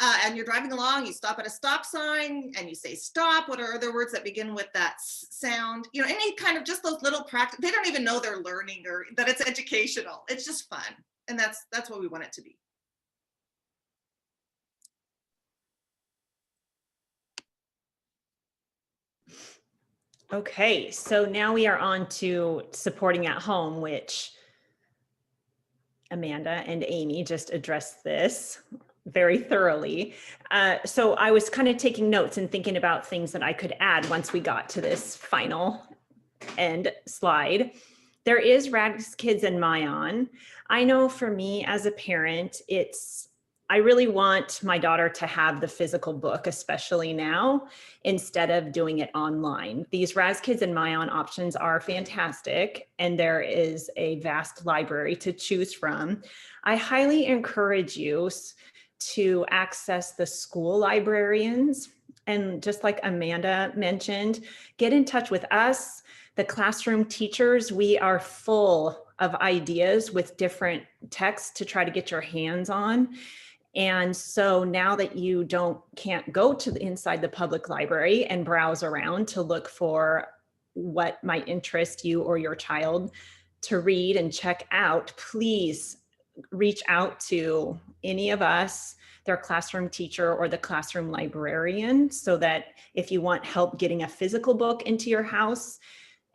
and you're driving along, you stop at a stop sign and you say stop. What are other words that begin with that sound? You know, any kind of just those little practice. They don't even know they're learning or that it's educational. It's just fun. And that's what we want it to be. Okay, so now we are on to supporting at home, which Amanda and Amy just addressed this very thoroughly. So I was kind of taking notes and thinking about things that I could add once we got to this final end slide. there is Rags Kids and Mayan. I know for me as a parent, I really want my daughter to have the physical book, especially now, instead of doing it online. These Rags Kids and Mayan options are fantastic, and there is a vast library to choose from. I highly encourage you to access the school librarians. And just like Amanda mentioned, get in touch with us, the classroom teachers. We are full of ideas with different texts to try to get your hands on. And so now that you can't go to inside the public library and browse around to look for what might interest you or your child to read and check out, please reach out to any of us, their classroom teacher or the classroom librarian, so that if you want help getting a physical book into your house,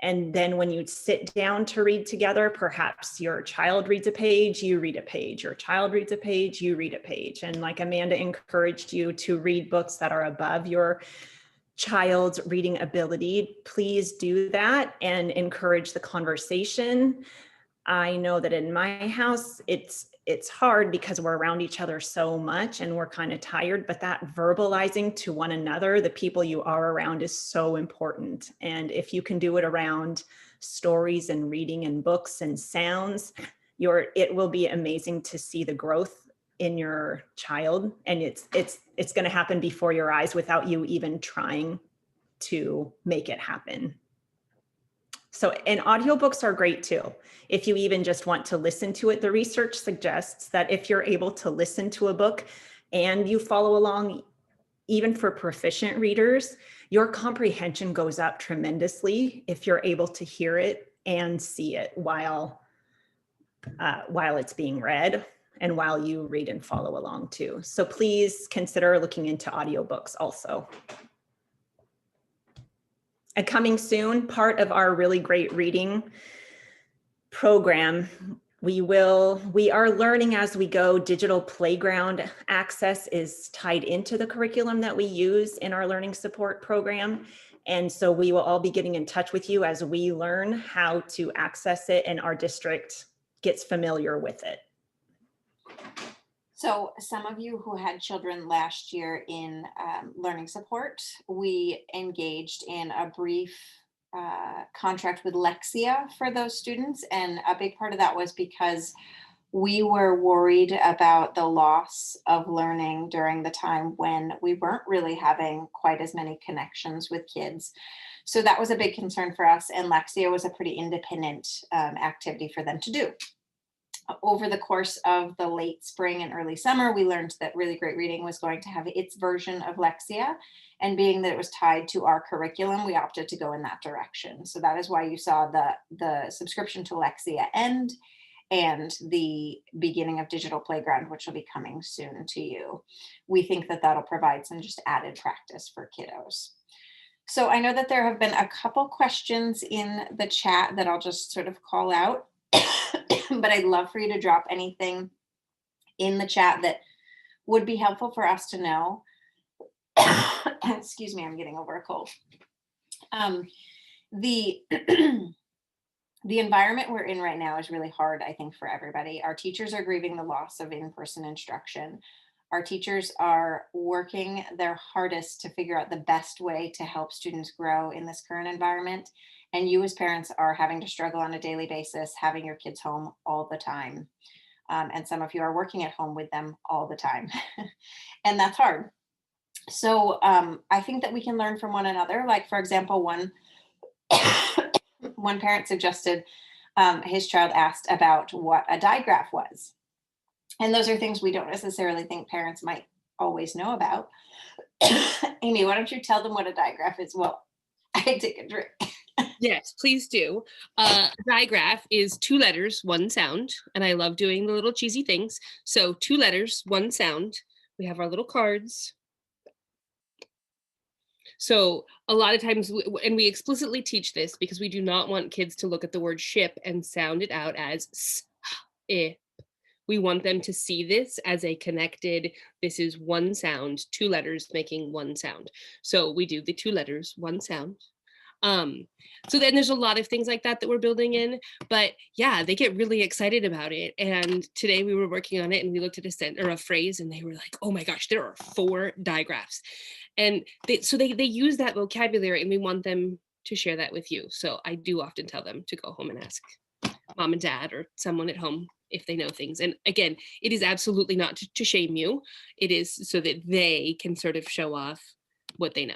and then when you sit down to read together, perhaps your child reads a page, you read a page, your child reads a page, you read a page. And like Amanda encouraged you to read books that are above your child's reading ability, please do that and encourage the conversation. I know that in my house, it's hard because we're around each other so much and we're kind of tired, but that verbalizing to one another, the people you are around, is so important. And if you can do it around stories and reading and books and sounds, it will be amazing to see the growth in your child. And it's going to happen before your eyes without you even trying to make it happen. So, and audiobooks are great too. If you even just want to listen to it, the research suggests that if you're able to listen to a book and you follow along, even for proficient readers, your comprehension goes up tremendously if you're able to hear it and see it while it's being read and while you read and follow along too. So please consider looking into audiobooks also. And coming soon, part of our really great reading program, we are learning as we go. Digital playground access is tied into the curriculum that we use in our learning support program. And so we will all be getting in touch with you as we learn how to access it and our district gets familiar with it. So some of you who had children last year in learning support, we engaged in a brief contract with Lexia for those students. And a big part of that was because we were worried about the loss of learning during the time when we weren't really having quite as many connections with kids. So that was a big concern for us. And Lexia was a pretty independent activity for them to do. Over the course of the late spring and early summer, we learned that Really Great Reading was going to have its version of Lexia. And being that it was tied to our curriculum, we opted to go in that direction. So that is why you saw the subscription to Lexia end and the beginning of Digital Playground, which will be coming soon to you. We think that that'll provide some just added practice for kiddos. So I know that there have been a couple questions in the chat that I'll just sort of call out. But I'd love for you to drop anything in the chat that would be helpful for us to know. Excuse me, I'm getting over a cold. The environment we're in right now is really hard, I think, for everybody. Our teachers are grieving the loss of in-person instruction. Our teachers are working their hardest to figure out the best way to help students grow in this current environment. And you as parents are having to struggle on a daily basis, having your kids home all the time. And some of you are working at home with them all the time. And that's hard. So I think that we can learn from one another. Like, for example, one parent suggested his child asked about what a digraph was. And those are things we don't necessarily think parents might always know about. Amy, why don't you tell them what a digraph is? Well, I take a drink. Yes, please do. Digraph is 2 letters, 1 sound. And I love doing the little cheesy things. So 2 letters, 1 sound. We have our little cards. So a lot of times, and we explicitly teach this because we do not want kids to look at the word ship and sound it out as s-i. We want them to see this as a connected, this is 1 sound, 2 letters making 1 sound. So we do the 2 letters, 1 sound. So then there's a lot of things like that that we're building in, but yeah, they get really excited about it. And today we were working on it and we looked at a phrase and they were like, oh my gosh, there are 4 digraphs. And they use that vocabulary and we want them to share that with you. So I do often tell them to go home and ask mom and dad or someone at home if they know things. And again, it is absolutely not to shame you. It is so that they can sort of show off what they know.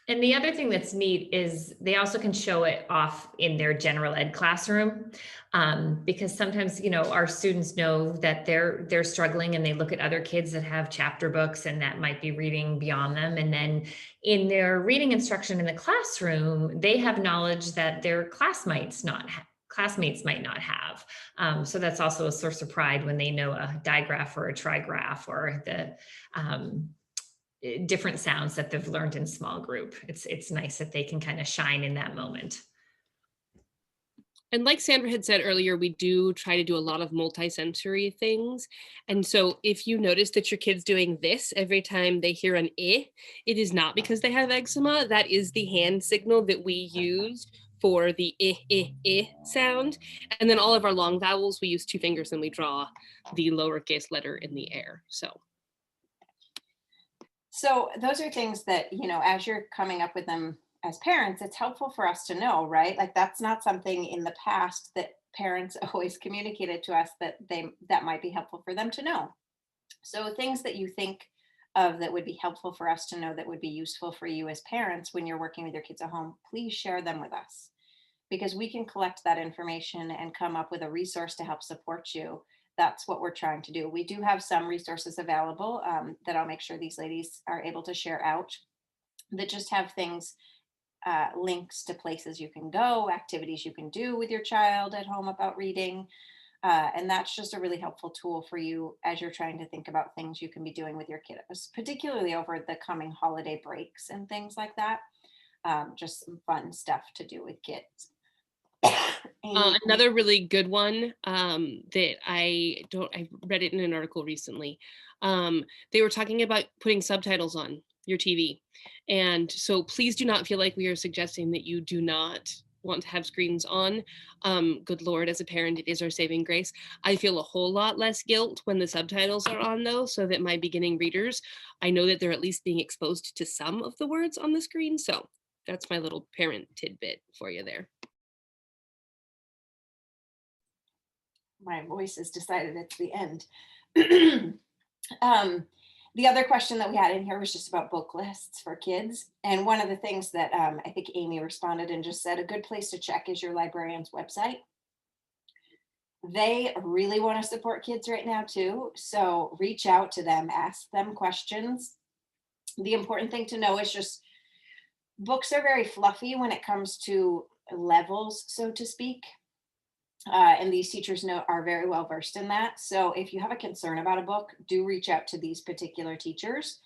And the other thing that's neat is they also can show it off in their general ed classroom, because sometimes, you know, our students know that they're struggling and they look at other kids that have chapter books and that might be reading beyond them. And then in their reading instruction in the classroom, they have knowledge that their classmates might not have. So that's also a source of pride when they know a digraph or a trigraph or the different sounds that they've learned in small group. It's nice that they can kind of shine in that moment. And like Sandra had said earlier, we do try to do a lot of multisensory things. And so if you notice that your kid's doing this every time they hear an I, it is not because they have eczema. That is the hand signal that we use for the I sound. And then all of our long vowels, we use 2 fingers and we draw the lowercase letter in the air. So those are things that, you know, as you're coming up with them as parents, it's helpful for us to know, right? Like that's not something in the past that parents always communicated to us that might be helpful for them to know. So things that you think of that would be helpful for us to know, that would be useful for you as parents when you're working with your kids at home, please share them with us, because we can collect that information and come up with a resource to help support you. That's what we're trying to do. We do have some resources available that I'll make sure these ladies are able to share out, that just have things, links to places you can go, activities you can do with your child at home about reading. And that's just a really helpful tool for you as you're trying to think about things you can be doing with your kiddos, particularly over the coming holiday breaks and things like that. Just some fun stuff to do with kids. Another really good one that I read it in an article recently. They were talking about putting subtitles on your TV. And so please do not feel like we are suggesting that you do not want to have screens on. Good Lord, as a parent, it is our saving grace. I feel a whole lot less guilt when the subtitles are on though, so that my beginning readers, I know that they're at least being exposed to some of the words on the screen. So that's my little parent tidbit for you there. My voice has decided it's the end. The other question that we had in here was just about book lists for kids. And one of the things that I think Amy responded and just said, a good place to check is your librarian's website. They really want to support kids right now too. So reach out to them, ask them questions. The important thing to know is just books are very fluffy when it comes to levels, so to speak. And these teachers are very well versed in that. So if you have a concern about a book, do reach out to these particular teachers,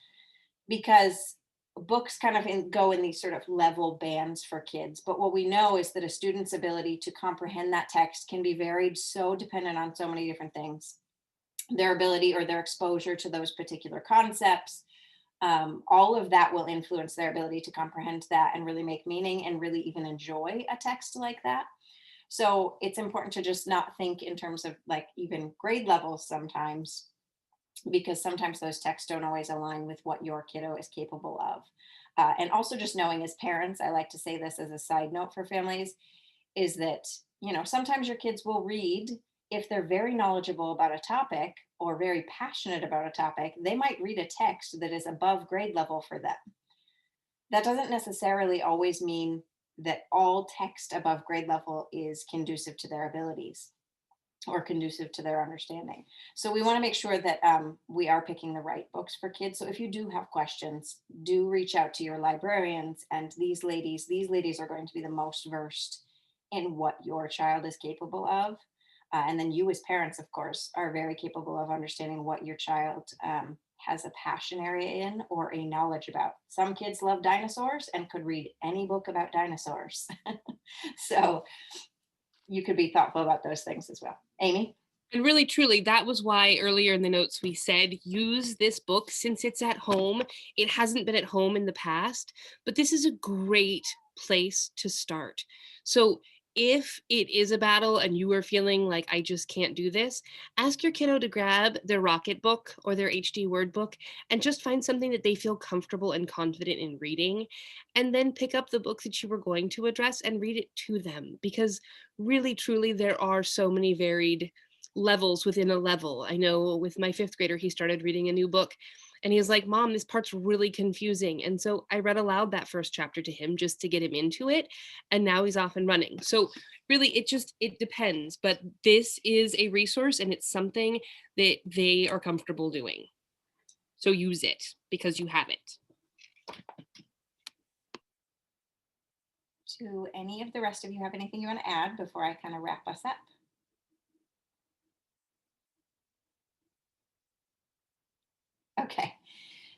because books kind of go in these sort of level bands for kids. But what we know is that a student's ability to comprehend that text can be varied, so dependent on so many different things. Their ability or their exposure to those particular concepts, all of that will influence their ability to comprehend that and really make meaning and really even enjoy a text like that. So it's important to just not think in terms of like even grade levels sometimes, because sometimes those texts don't always align with what your kiddo is capable of. And also just knowing as parents, I like to say this as a side note for families, is that, you know, sometimes your kids will read, if they're very knowledgeable about a topic or very passionate about a topic, they might read a text that is above grade level for them. That doesn't necessarily always mean that all text above grade level is conducive to their abilities or conducive to their understanding. So we want to make sure that we are picking the right books for kids. So if you do have questions, do reach out to your librarians, and these ladies are going to be the most versed in what your child is capable of. And then you as parents, of course, are very capable of understanding what your child has a passion area in or a knowledge about. Some kids love dinosaurs and could read any book about dinosaurs. So you could be thoughtful about those things as well. Amy? And really, truly, that was why earlier in the notes we said, use this book since it's at home. It hasn't been at home in the past, but this is a great place to start. So if it is a battle and you are feeling like I just can't do this, ask your kiddo to grab their Rocket book or their HD Word book and just find something that they feel comfortable and confident in reading. And then pick up the book that you were going to address and read it to them. Because really, truly, there are so many varied levels within a level. I know with my 5th grader, he started reading a new book and he was like, Mom, this part's really confusing. And so I read aloud that first chapter to him just to get him into it. And now he's off and running. So really, it depends. But this is a resource and it's something that they are comfortable doing. So use it because you have it. Do any of the rest of you have anything you want to add before I kind of wrap us up? Okay,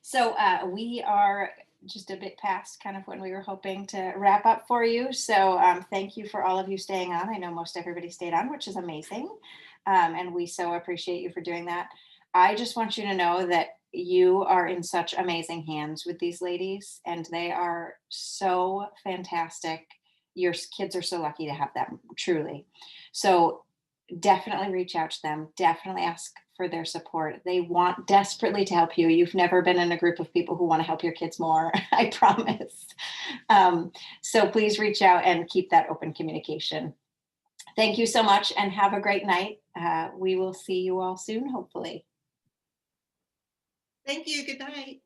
so we are just a bit past kind of when we were hoping to wrap up for you. So thank you for all of you staying on. I know most everybody stayed on, which is amazing. And we so appreciate you for doing that. I just want you to know that you are in such amazing hands with these ladies and they are so fantastic. Your kids are so lucky to have them, truly. So definitely reach out to them. Definitely ask for their support. They want desperately to help you. You've never been in a group of people who want to help your kids more, I promise. So please reach out and keep that open communication. Thank you so much and have a great night. We will see you all soon, hopefully. Thank you. Good night.